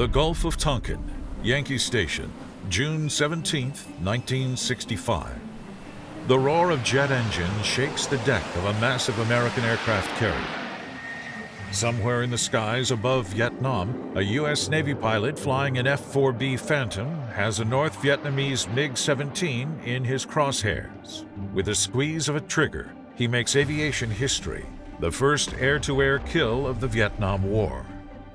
The Gulf of Tonkin, Yankee Station, June 17, 1965. The roar of jet engines shakes the deck of a massive American aircraft carrier. Somewhere in the skies above Vietnam, a U.S. Navy pilot flying an F-4B Phantom has a North Vietnamese MiG-17 in his crosshairs. With a squeeze of a trigger, he makes aviation history, the first air-to-air kill of the Vietnam War.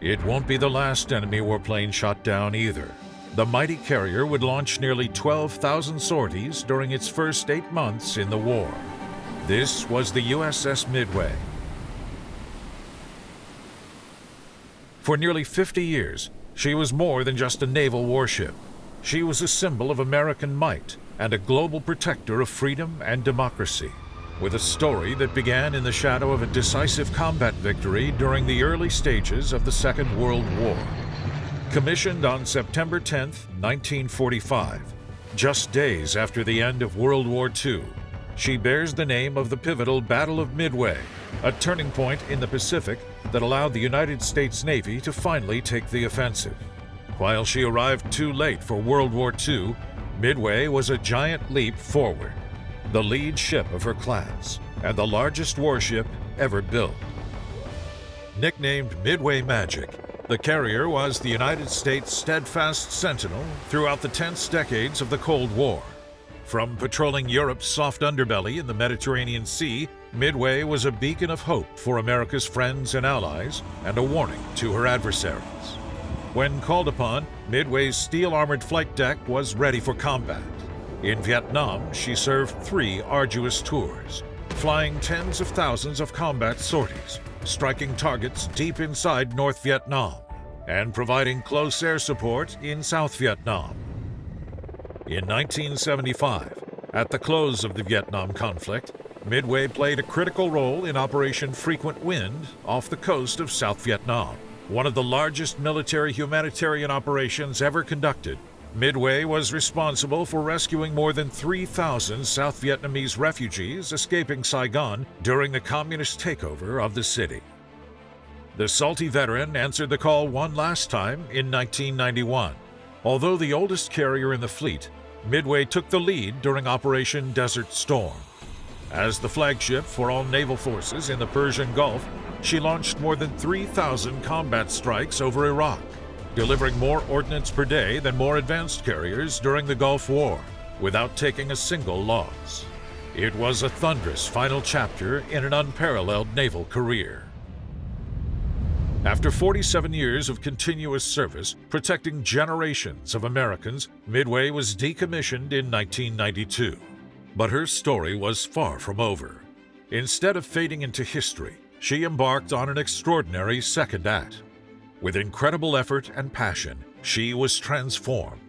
It won't be the last enemy warplane shot down either. The mighty carrier would launch nearly 12,000 sorties during its first 8 months in the war. This was the USS Midway. For nearly 50 years, she was more than just a naval warship. She was a symbol of American might and a global protector of freedom and democracy, with a story that began in the shadow of a decisive combat victory during the early stages of the Second World War. Commissioned on September 10, 1945, just days after the end of World War II, she bears the name of the pivotal Battle of Midway, a turning point in the Pacific that allowed the United States Navy to finally take the offensive. While she arrived too late for World War II, Midway was a giant leap forward, the lead ship of her class, and the largest warship ever built. Nicknamed Midway Magic, the carrier was the United States' steadfast sentinel throughout the tense decades of the Cold War. From patrolling Europe's soft underbelly in the Mediterranean Sea, Midway was a beacon of hope for America's friends and allies and a warning to her adversaries. When called upon, Midway's steel-armored flight deck was ready for combat. In Vietnam, she served 3 arduous tours, flying tens of thousands of combat sorties, striking targets deep inside North Vietnam, and providing close air support in South Vietnam. In 1975, at the close of the Vietnam conflict, Midway played a critical role in Operation Frequent Wind off the coast of South Vietnam. One of the largest military humanitarian operations ever conducted, Midway was responsible for rescuing more than 3,000 South Vietnamese refugees escaping Saigon during the communist takeover of the city. The salty veteran answered the call one last time in 1991. Although the oldest carrier in the fleet, Midway took the lead during Operation Desert Storm. As the flagship for all naval forces in the Persian Gulf, she launched more than 3,000 combat strikes over Iraq, delivering more ordnance per day than more advanced carriers during the Gulf War, without taking a single loss. It was a thunderous final chapter in an unparalleled naval career. After 47 years of continuous service, protecting generations of Americans, Midway was decommissioned in 1992. But her story was far from over. Instead of fading into history, she embarked on an extraordinary second act. With incredible effort and passion, she was transformed.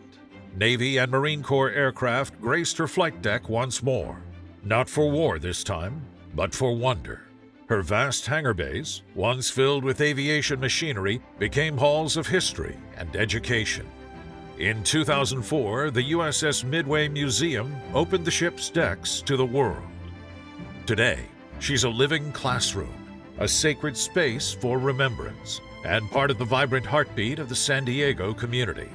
Navy and Marine Corps aircraft graced her flight deck once more. Not for war this time, but for wonder. Her vast hangar bays, once filled with aviation machinery, became halls of history and education. In 2004, the USS Midway Museum opened the ship's decks to the world. Today, she's a living classroom, a sacred space for remembrance, and part of the vibrant heartbeat of the San Diego community.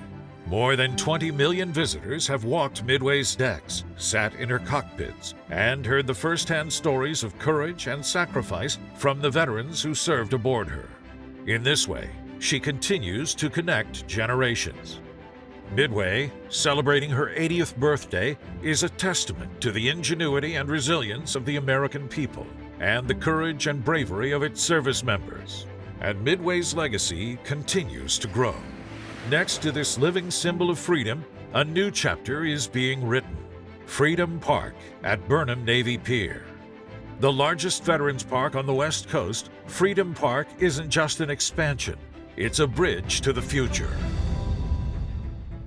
More than 20 million visitors have walked Midway's decks, sat in her cockpits, and heard the first-hand stories of courage and sacrifice from the veterans who served aboard her. In this way, she continues to connect generations. Midway, celebrating her 80th birthday, is a testament to the ingenuity and resilience of the American people and the courage and bravery of its service members. And Midway's legacy continues to grow. Next to this living symbol of freedom, a new chapter is being written. Freedom Park at Burnham Navy Pier. The largest veterans park on the West Coast, Freedom Park isn't just an expansion, it's a bridge to the future.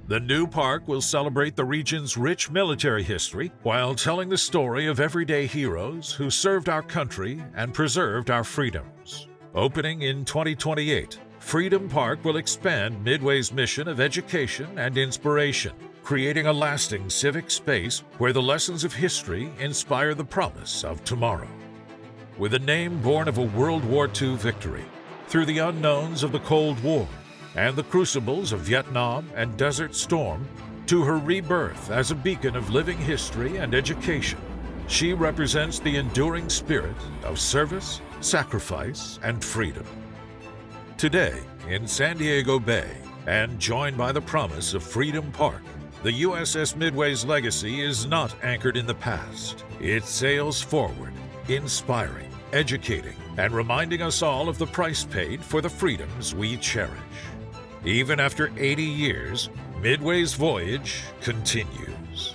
The new park will celebrate the region's rich military history while telling the story of everyday heroes who served our country and preserved our freedoms. Opening in 2028, Freedom Park will expand Midway's mission of education and inspiration, creating a lasting civic space where the lessons of history inspire the promise of tomorrow. With a name born of a World War II victory, through the unknowns of the Cold War, and the crucibles of Vietnam and Desert Storm to her rebirth as a beacon of living history and education, she represents the enduring spirit of service, sacrifice, and freedom. Today, in San Diego Bay, and joined by the promise of Freedom Park, the USS Midway's legacy is not anchored in the past. It sails forward, inspiring, educating, and reminding us all of the price paid for the freedoms we cherish. Even after 80 years, Midway's voyage continues.